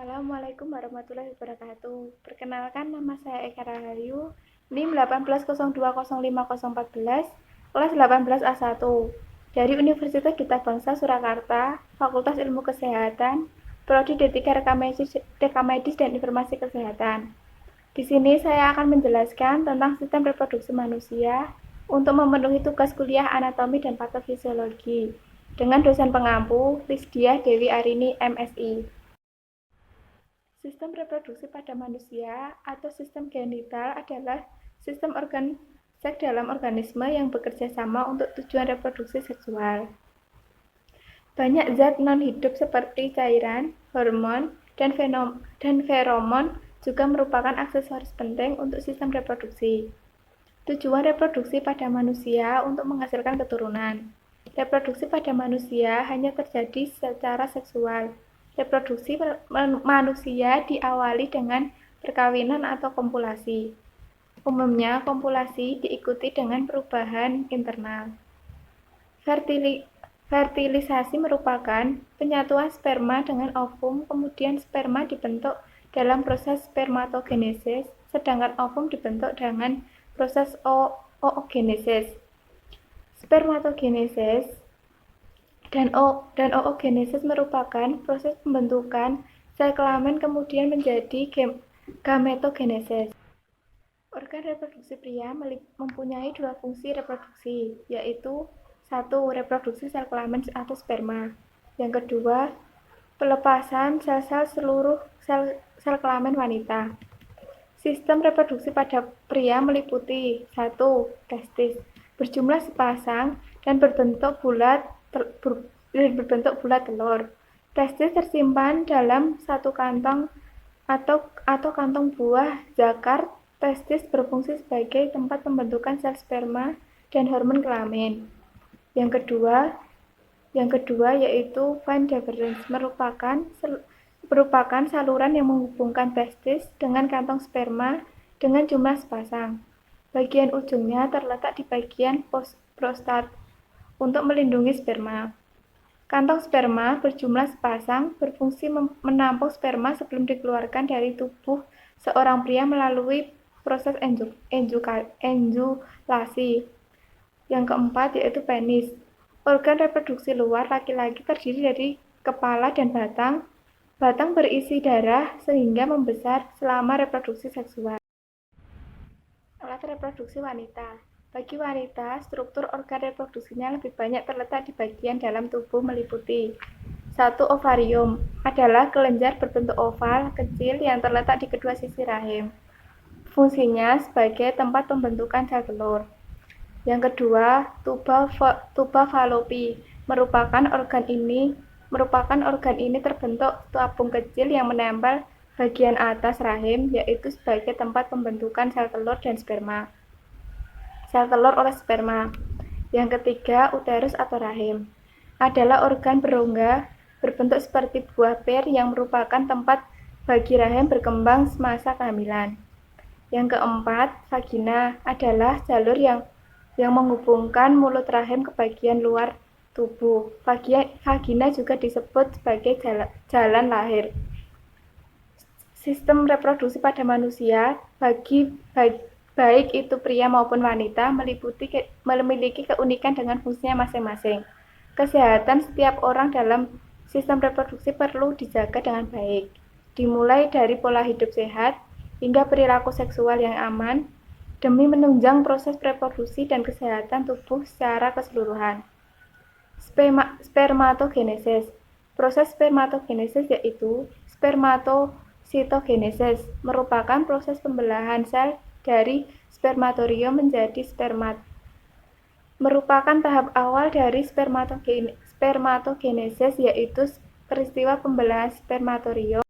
Assalamualaikum warahmatullahi wabarakatuh. Perkenalkan, nama saya Eka Rahayu, NIM 18020514, kelas 18A1, dari Universitas Duta Bangsa Surakarta, Fakultas Ilmu Kesehatan, Prodi D3 Rekamedis dan Informasi Kesehatan. Di sini saya akan menjelaskan tentang sistem reproduksi manusia untuk memenuhi tugas kuliah anatomi dan patofisiologi dengan dosen pengampu Lisdiah Dewi Arini, MSI. Sistem reproduksi pada manusia atau sistem genital adalah sistem organ seks dalam organisme yang bekerja sama untuk tujuan reproduksi seksual. Banyak zat non-hidup seperti cairan, hormon, dan feromon juga merupakan aksesoris penting untuk sistem reproduksi. Tujuan reproduksi pada manusia untuk menghasilkan keturunan. Reproduksi pada manusia hanya terjadi secara seksual. Reproduksi manusia diawali dengan perkawinan atau kopulasi. Umumnya, kopulasi diikuti dengan perubahan internal. Fertilisasi merupakan penyatuan sperma dengan ovum, kemudian sperma dibentuk dalam proses spermatogenesis, sedangkan ovum dibentuk dengan proses oogenesis. Spermatogenesis dan oogenesis merupakan proses pembentukan sel kelamin kemudian menjadi gametogenesis. Organ reproduksi pria mempunyai dua fungsi reproduksi, yaitu 1. Reproduksi sel kelamin atau sperma. Yang kedua, pelepasan sel-sel seluruh sel kelamin wanita. Sistem reproduksi pada pria meliputi 1. Testis, berjumlah sepasang dan berbentuk bulat telur. Testis tersimpan dalam satu kantong atau kantong buah zakar. Testis berfungsi sebagai tempat pembentukan sel sperma dan hormon kelamin. Yang kedua yaitu vein deferens, merupakan saluran yang menghubungkan testis dengan kantong sperma dengan jumlah sepasang. Bagian ujungnya terletak di bagian prostat untuk melindungi sperma. Kantong sperma berjumlah sepasang berfungsi menampung sperma sebelum dikeluarkan dari tubuh seorang pria melalui proses enjulasi. Yang keempat yaitu penis. Organ reproduksi luar laki-laki terdiri dari kepala dan batang. Batang berisi darah sehingga membesar selama reproduksi seksual. Alat reproduksi wanita. Bagi wanita, struktur organ reproduksinya lebih banyak terletak di bagian dalam tubuh meliputi 1. Ovarium adalah kelenjar berbentuk oval kecil yang terletak di kedua sisi rahim. Fungsinya sebagai tempat pembentukan sel telur. Yang kedua, tuba fallopi merupakan organ ini terbentuk tabung kecil yang menempel bagian atas rahim, yaitu sebagai tempat pembentukan sel telur dan sperma. Sel telur oleh sperma. Yang ketiga, uterus atau rahim adalah organ berongga berbentuk seperti buah pir yang merupakan tempat bagi rahim berkembang semasa kehamilan. Yang keempat, vagina adalah jalur yang menghubungkan mulut rahim ke bagian luar tubuh. Vagina juga disebut sebagai jalan lahir. Sistem reproduksi pada manusia baik itu pria maupun wanita memiliki keunikan dengan fungsinya masing-masing. Kesehatan setiap orang dalam sistem reproduksi perlu dijaga dengan baik, dimulai dari pola hidup sehat hingga perilaku seksual yang aman, demi menunjang proses reproduksi dan kesehatan tubuh secara keseluruhan. Spermatogenesis. Proses spermatogenesis yaitu spermatositogenesis, merupakan proses pembelahan sel dari spermatorium menjadi spermat. Merupakan tahap awal dari spermatogenesis yaitu peristiwa pembelahan spermatorium.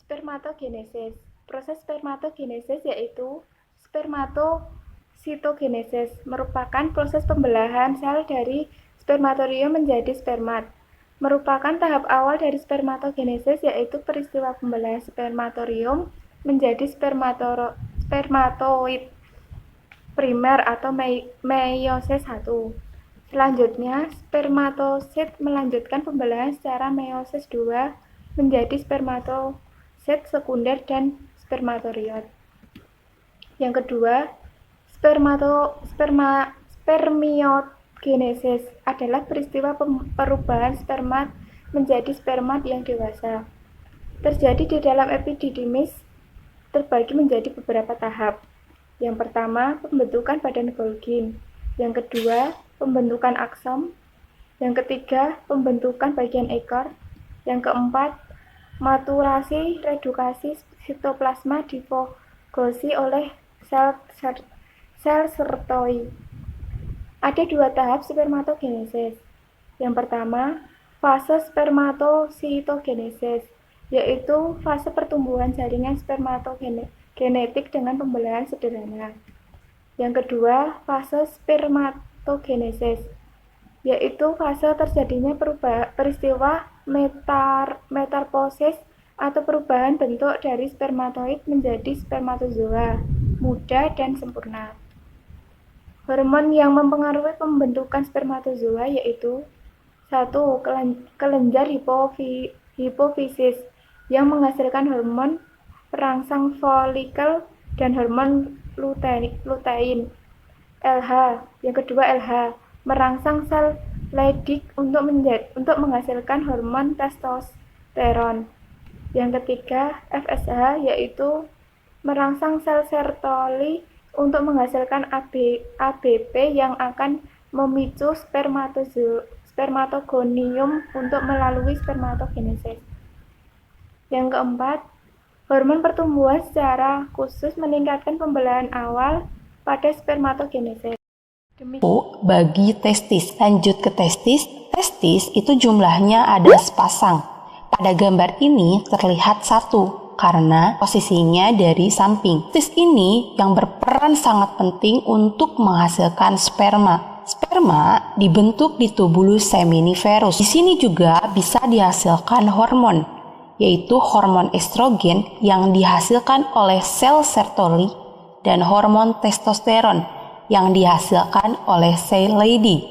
Spermatogenesis. Proses spermatogenesis yaitu spermatositogenesis, merupakan proses pembelahan sel dari spermatorium menjadi spermat. Merupakan tahap awal dari spermatogenesis yaitu peristiwa pembelahan spermatorium menjadi spermatoid primer atau meiosis 1. Selanjutnya, spermatosit melanjutkan pembelahan secara meiosis 2 menjadi spermatosit sekunder dan spermatoriot. Yang kedua, spermiogenesis adalah peristiwa perubahan spermat menjadi spermat yang dewasa. Terjadi di dalam epididymis, terbagi menjadi beberapa tahap. Yang pertama, pembentukan badan Golgi. Yang kedua, pembentukan aksom. Yang ketiga, pembentukan bagian ekor. Yang keempat, maturasi redukasi sitoplasma difagosi oleh sel sertoi. Ada dua tahap spermatogenesis. Yang pertama, fase spermatositogenesis, yaitu fase pertumbuhan jaringan spermatogenetik dengan pembelahan sederhana. Yang kedua, fase spermatogenesis, yaitu fase terjadinya peristiwa metamorfosis atau perubahan bentuk dari spermatoid menjadi spermatozoa muda dan sempurna. Hormon yang mempengaruhi pembentukan spermatozoa yaitu 1. Kelenjar hipofisis yang menghasilkan hormon perangsang folikel dan hormon lutein. LH. Yang kedua LH, merangsang sel Leydig untuk menghasilkan hormon testosteron. Yang ketiga FSH, yaitu merangsang sel Sertoli untuk menghasilkan ABP yang akan memicu spermatogonium untuk melalui spermatogenesis. Yang keempat, hormon pertumbuhan secara khusus meningkatkan pembelahan awal pada spermatogenesis. Bagi testis, lanjut ke testis. Testis itu jumlahnya ada sepasang. Pada gambar ini terlihat satu karena posisinya dari samping. Testis ini yang berperan sangat penting untuk menghasilkan sperma. Sperma dibentuk di tubulus seminiferus. Di sini juga bisa dihasilkan hormon, yaitu hormon estrogen yang dihasilkan oleh sel Sertoli dan hormon testosteron yang dihasilkan oleh sel Leydig.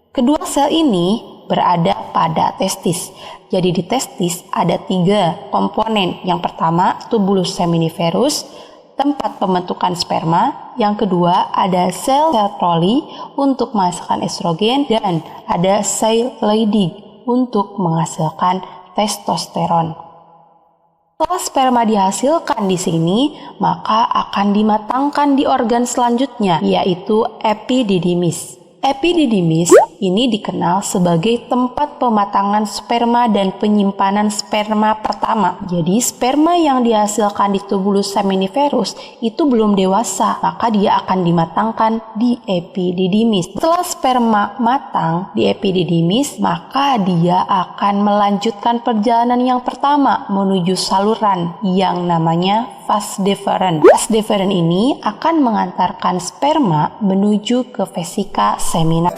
Kedua sel ini berada pada testis. Jadi di testis ada 3 komponen. Yang pertama, tubulus seminiferus, tempat pembentukan sperma. Yang kedua, ada sel Sertoli untuk menghasilkan estrogen dan ada sel Leydig untuk menghasilkan testosteron. Setelah sperma dihasilkan di sini, maka akan dimatangkan di organ selanjutnya, yaitu epididymis. Epididymis ini dikenal sebagai tempat pematangan sperma dan penyimpanan sperma pertama. Jadi sperma yang dihasilkan di tubulus seminiferus itu belum dewasa, maka dia akan dimatangkan di epididymis. Setelah sperma matang di epididymis, maka dia akan melanjutkan perjalanan yang pertama menuju saluran yang namanya vas deferens. Vas deferens ini akan mengantarkan sperma menuju ke vesika semina.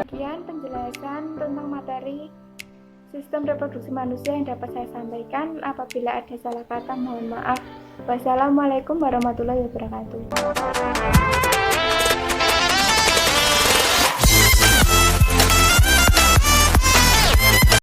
Sekian penjelasan tentang materi sistem reproduksi manusia yang dapat saya sampaikan. Apabila ada salah kata, mohon maaf. Wassalamualaikum warahmatullahi wabarakatuh.